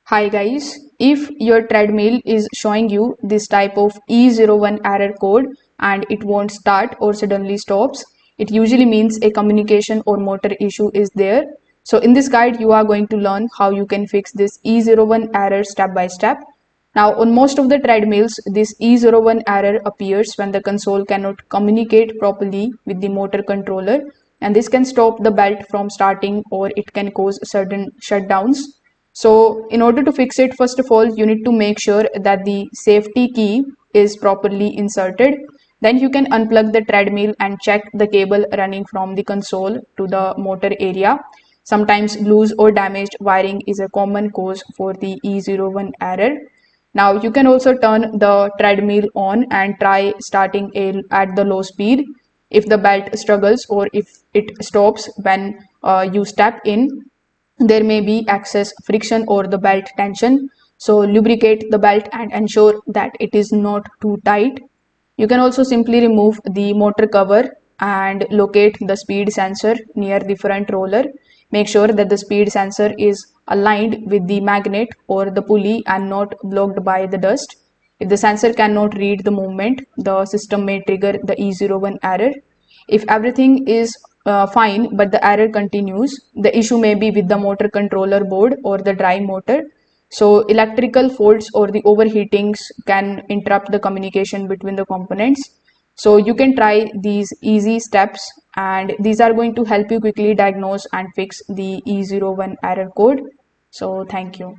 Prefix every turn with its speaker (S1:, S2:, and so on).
S1: Hi guys, if your treadmill is showing you this type of E01 error code and it won't start or suddenly stops, it usually means a communication or motor issue is there. So in this guide, you are going to learn how you can fix this E01 error step by step. Now on most of the treadmills, this E01 error appears when the console cannot communicate properly with the motor controller, and this can stop the belt from starting or it can cause sudden shutdowns. So in order to fix it, first of all, you need to make sure that the safety key is properly inserted. Then you can unplug the treadmill and check the cable running from the console to the motor area. Sometimes loose or damaged wiring is a common cause for the E01 error. Now you can also turn the treadmill on and try starting at the low speed. If the belt struggles or if it stops when you step in, there may be excess friction or the belt tension. So lubricate the belt and ensure that it is not too tight. You can also simply remove the motor cover and locate the speed sensor near the front roller. Make sure that the speed sensor is aligned with the magnet or the pulley and not blocked by the dust. If the sensor cannot read the movement, the system may trigger the E01 error. If everything is fine but the error continues, the issue may be with the motor controller board or the drive motor. So electrical faults or the overheatings can interrupt the communication between the components. So you can try these easy steps and these are going to help you quickly diagnose and fix the E01 error code. So thank you.